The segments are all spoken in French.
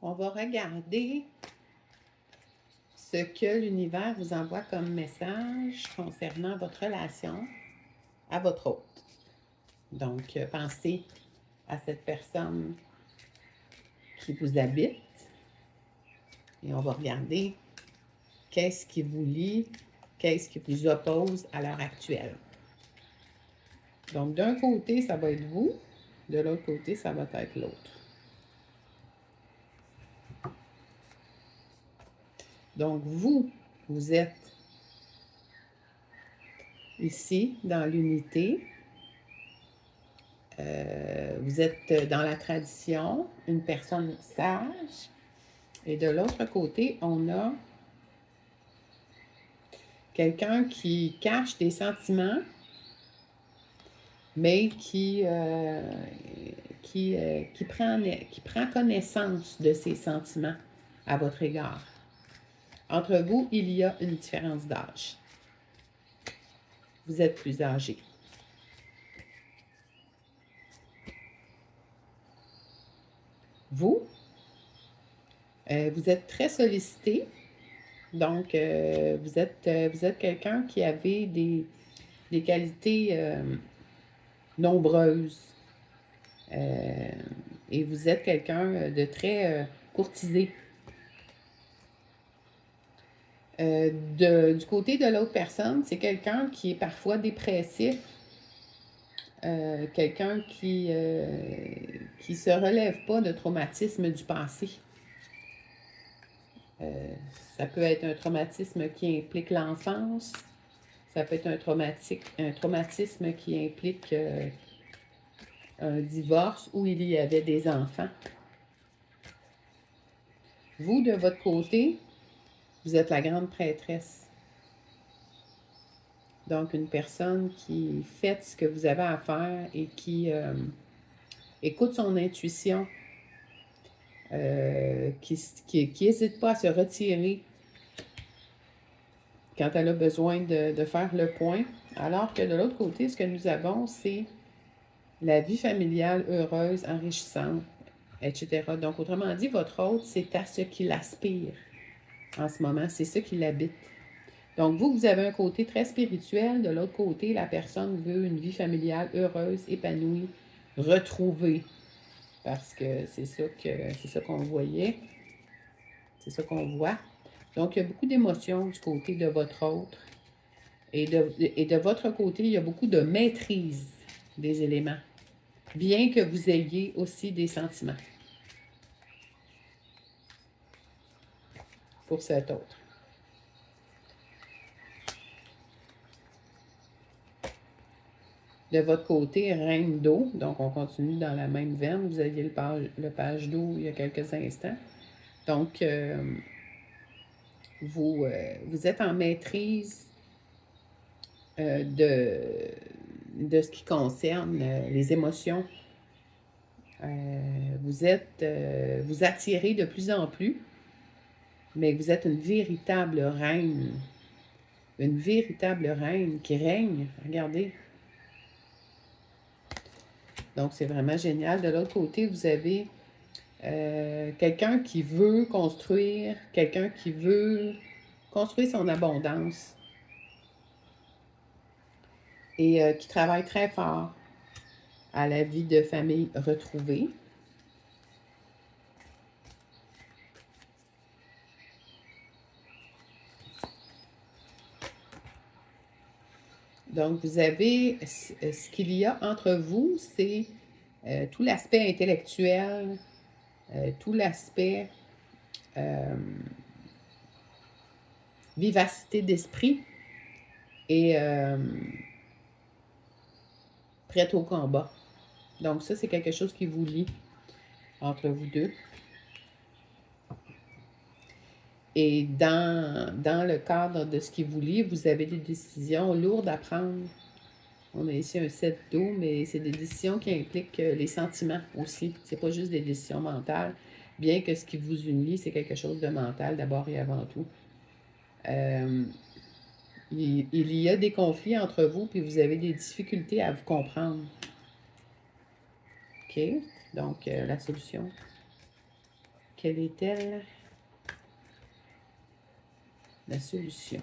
On va regarder ce que l'univers vous envoie comme message concernant votre relation à votre hôte. Donc, pensez à cette personne qui vous habite et on va regarder qu'est-ce qui vous lie, qu'est-ce qui vous oppose à l'heure actuelle. Donc, d'un côté, ça va être vous, de l'autre côté, ça va être l'autre. Donc, vous êtes ici dans l'unité. Vous êtes dans la tradition, une personne sage. Et de l'autre côté, on a quelqu'un qui cache des sentiments, mais qui prend connaissance de ses sentiments à votre égard. Entre vous, il y a une différence d'âge. Vous êtes plus âgé. Vous êtes très sollicité. Donc, vous êtes quelqu'un qui avait des qualités nombreuses. Et vous êtes quelqu'un de très courtisé. Du côté de l'autre personne, c'est quelqu'un qui est parfois dépressif, quelqu'un qui se relève pas de traumatisme du passé. Ça peut être un traumatisme qui implique l'enfance, ça peut être un traumatisme qui implique un divorce où il y avait des enfants. Vous, de votre côté, vous êtes la grande prêtresse. Donc, une personne qui fait ce que vous avez à faire et qui écoute son intuition, qui n'hésite pas à se retirer quand elle a besoin de faire le point. Alors que de l'autre côté, ce que nous avons, c'est la vie familiale heureuse, enrichissante, etc. Donc, autrement dit, votre hôte, c'est à ce qu'il aspire en ce moment. C'est ce qui l'habite. Donc, vous avez un côté très spirituel. De l'autre côté, la personne veut une vie familiale heureuse, épanouie, retrouvée. Parce que c'est ça qu'on voyait. C'est ça qu'on voit. Donc, il y a beaucoup d'émotions du côté de votre autre. Et de votre côté, il y a beaucoup de maîtrise des éléments. Bien que vous ayez aussi des sentiments pour cet autre. De votre côté, reine d'eau, donc on continue dans la même veine. Vous aviez le page d'eau il y a quelques instants. Donc, vous êtes en maîtrise de ce qui concerne les émotions. Vous attirez de plus en plus, mais vous êtes une véritable reine qui règne. Regardez. Donc, c'est vraiment génial. De l'autre côté, vous avez quelqu'un qui veut construire, quelqu'un qui veut construire son abondance et qui travaille très fort à la vie de famille retrouvée. Donc, vous avez ce qu'il y a entre vous, c'est tout l'aspect intellectuel, tout l'aspect vivacité d'esprit et prête au combat. Donc, ça, c'est quelque chose qui vous lie entre vous deux. Et dans le cadre de ce qui vous lie, vous avez des décisions lourdes à prendre. On a ici un 7 d'eau, mais c'est des décisions qui impliquent les sentiments aussi. C'est pas juste des décisions mentales, bien que ce qui vous unit, c'est quelque chose de mental d'abord et avant tout. Il y a des conflits entre vous, puis vous avez des difficultés à vous comprendre. OK? Donc, la solution. quelle est-elle? La solution.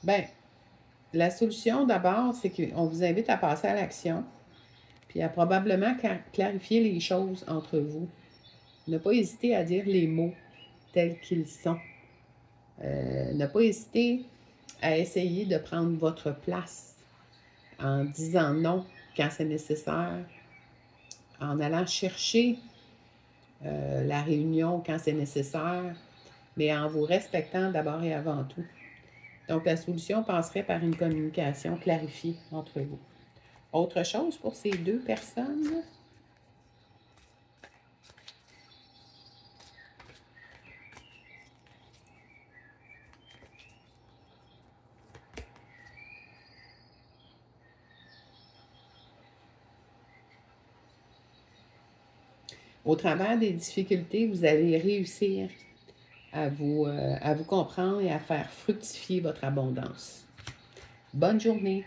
Bien, la solution, d'abord, c'est qu'on vous invite à passer à l'action, puis à probablement clarifier les choses entre vous. Ne pas hésiter à dire les mots tels qu'ils sont. Ne pas hésiter à essayer de prendre votre place en disant non quand c'est nécessaire, en allant chercher la réunion quand c'est nécessaire, mais en vous respectant d'abord et avant tout. Donc, la solution passerait par une communication clarifiée entre vous. Autre chose pour ces deux personnes? Au travers des difficultés, vous allez réussir à vous comprendre et à faire fructifier votre abondance. Bonne journée!